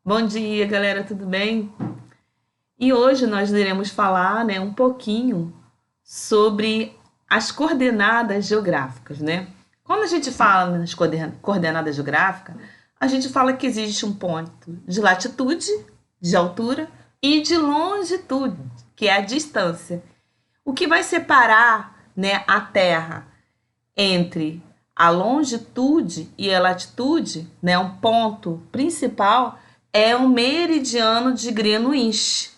Bom dia, galera, tudo bem? E hoje nós iremos falar, um pouquinho sobre as coordenadas geográficas, né? Quando a gente fala nas coordenadas geográficas, a gente fala que existe um ponto de latitude, de altura e de longitude, que é a distância. O que vai separar, a Terra entre a longitude e a latitude, um ponto principal é o meridiano de Greenwich,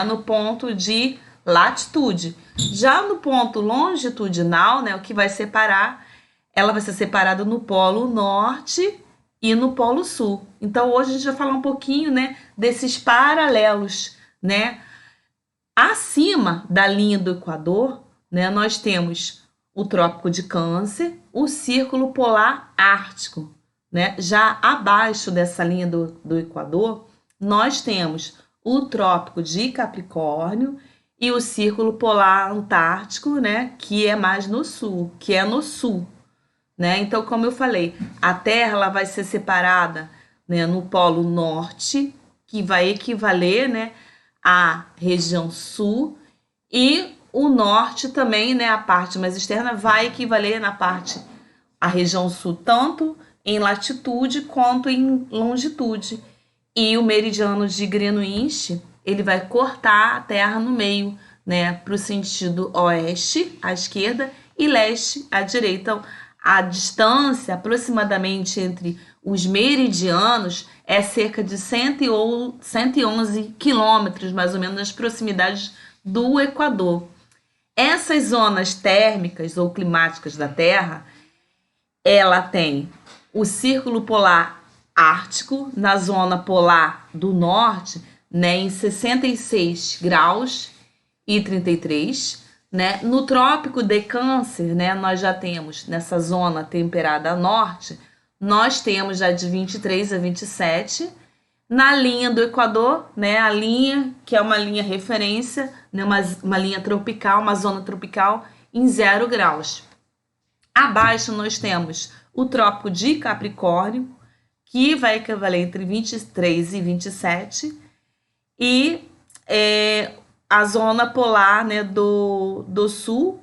no ponto de latitude. Já no ponto longitudinal, o que vai separar, ela vai ser separada no polo norte e no polo sul. Então hoje a gente vai falar um pouquinho, desses paralelos, Acima da linha do Equador, nós temos o Trópico de Câncer, o Círculo Polar Ártico, Já abaixo dessa linha do Equador, nós temos o Trópico de Capricórnio e o Círculo Polar Antártico, que é mais no sul, que é no sul, Então, como eu falei, a Terra ela vai ser separada, no Polo Norte, que vai equivaler, à região sul, e o norte também, a parte mais externa, vai equivaler à região sul, tanto em latitude quanto em longitude. E o meridiano de Greenwich, ele vai cortar a Terra no meio, para o sentido oeste, à esquerda, e leste, à direita. Então, a distância aproximadamente entre os meridianos é cerca de 111 quilômetros, mais ou menos, nas proximidades do Equador. Essas zonas térmicas ou climáticas da Terra, ela tem o Círculo Polar Ártico, na zona polar do norte, em 66 graus e 33, No Trópico de Câncer, nós já temos, nessa zona temperada norte, nós temos já de 23 a 27. Na linha do Equador, a linha que é uma linha referência, uma linha tropical, uma zona tropical em 0 graus. Abaixo nós temos o Trópico de Capricórnio, que vai equivaler entre 23 e 27, e a zona polar, do sul,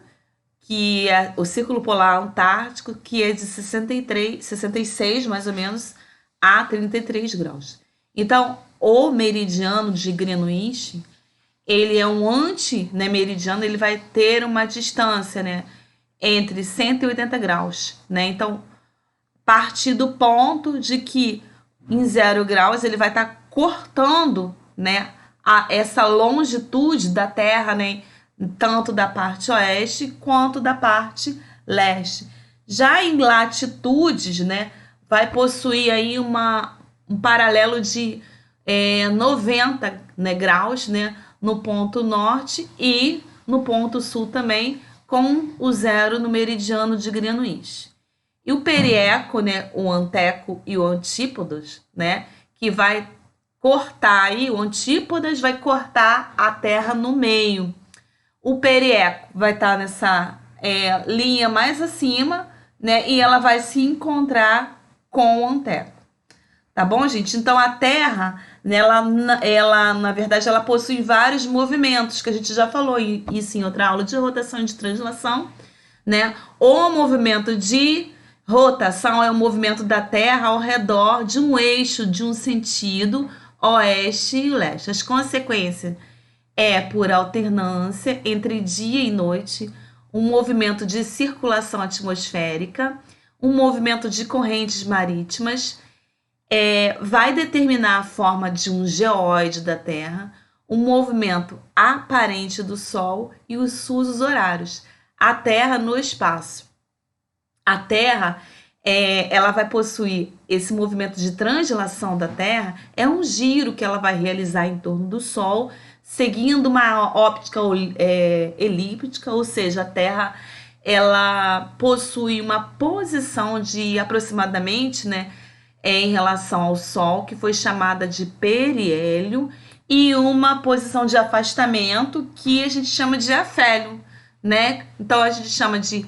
que é o Círculo Polar Antártico, que é de 66 mais ou menos a 33 graus. Então, o meridiano de Greenwich, ele é um anti-meridiano, ele vai ter uma distância, entre 180 graus, Então, partir do ponto de que em 0 graus ele vai estar cortando, essa longitude da Terra, tanto da parte oeste quanto da parte leste. Já em latitudes, vai possuir aí um paralelo de 90, graus, no ponto norte e no ponto sul também, com o 0 no meridiano de Greenwich. E o periéco, o anteco e o antípodas, que vai cortar aí, o antípodas vai cortar a Terra no meio. O periéco vai estar nessa linha mais acima, e ela vai se encontrar com o anteco. Tá bom, gente? Então, a Terra, ela, na verdade, ela possui vários movimentos, que a gente já falou isso em outra aula de rotação e de translação, O movimento de rotação é o movimento da Terra ao redor de um eixo, de um sentido, oeste e leste. As consequências é por alternância entre dia e noite, um movimento de circulação atmosférica, um movimento de correntes marítimas, vai determinar a forma de um geóide da Terra, um movimento aparente do Sol e os fusos horários. A Terra no espaço. A Terra, ela vai possuir esse movimento de translação da Terra, é um giro que ela vai realizar em torno do Sol, seguindo uma óptica elíptica, ou seja, a Terra ela possui uma posição de aproximadamente, em relação ao Sol, que foi chamada de periélio, e uma posição de afastamento que a gente chama de afélio, Então a gente chama de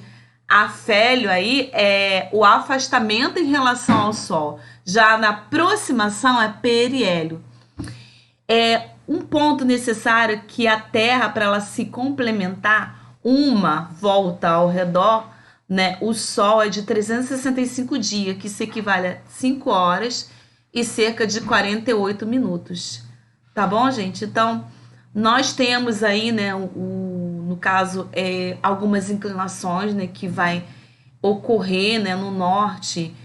Afélio aí é o afastamento em relação ao Sol. Já na aproximação é periélio. É um ponto necessário que a Terra, para ela se complementar, uma volta ao redor, né? O Sol é de 365 dias, que se equivale a 5 horas e cerca de 48 minutos. Tá bom, gente? Então, nós temos aí, né, no caso, algumas inclinações, né, que vai ocorrer, né, no norte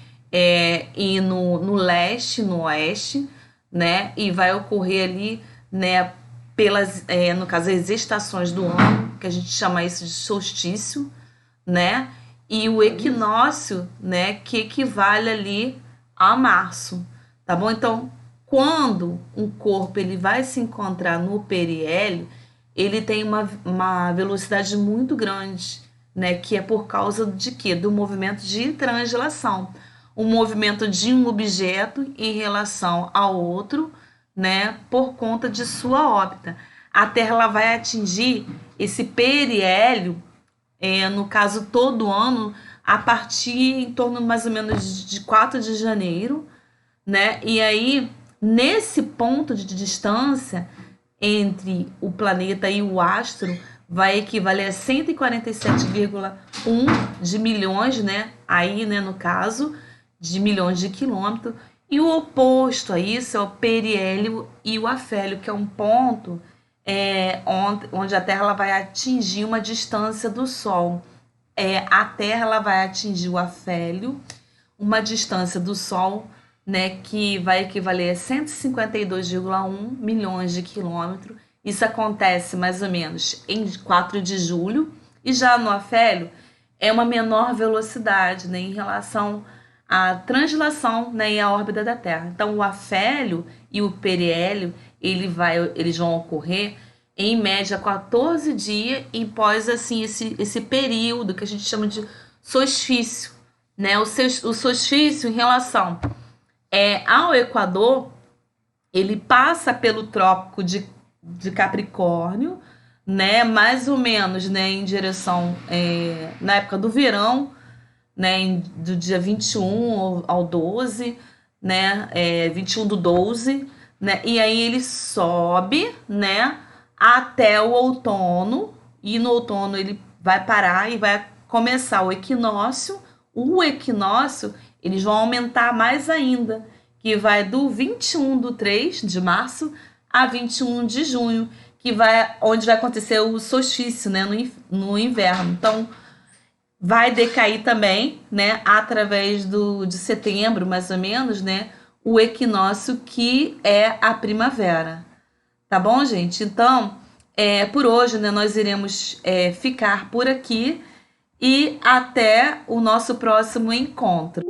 e no leste, no oeste, né, e vai ocorrer ali, né, pelas, no caso, as estações do ano, que a gente chama isso de solstício, né, e o equinócio, né, que equivale ali a março, tá bom? Então, quando um corpo ele vai se encontrar no periélio, ele tem uma velocidade muito grande, né? Que é por causa de quê? Do movimento de translação. O movimento de um objeto em relação ao outro, né? Por conta de sua órbita. A Terra ela vai atingir esse periélio, no caso, todo ano, a partir em torno mais ou menos de 4 de janeiro, né? E aí, nesse ponto de distância entre o planeta e o astro, vai equivaler a 147,1 de milhões, né? Aí, né, no caso, de milhões de quilômetros. E o oposto a isso é o periélio e o afélio, que é um ponto onde a Terra ela vai atingir uma distância do Sol. A Terra ela vai atingir o afélio, uma distância do Sol, né, que vai equivaler a 152,1 milhões de quilômetros. Isso acontece mais ou menos em 4 de julho. E já no afélio é uma menor velocidade, né, em relação à translação, né, e à órbita da Terra. Então, o afélio e o periélio eles vão ocorrer em média 14 dias e pós assim, esse período que a gente chama de solstício. Né? O solstício em relação ao Equador, ele passa pelo Trópico de Capricórnio, né? Mais ou menos, né? Em direção na época do verão, né? Do dia 21 ao 12, né? 21 do 12, né? E aí ele sobe, né? Até o outono, e no outono ele vai parar e vai começar o equinócio. O equinócio, eles vão aumentar mais ainda, que vai do 21 do 3 de março a 21 de junho, onde vai acontecer o solstício, né, no inverno. Então, vai decair também, né, através de setembro, mais ou menos, né, o equinócio, que é a primavera. Tá bom, gente? Então, por hoje, né, nós iremos ficar por aqui e até o nosso próximo encontro.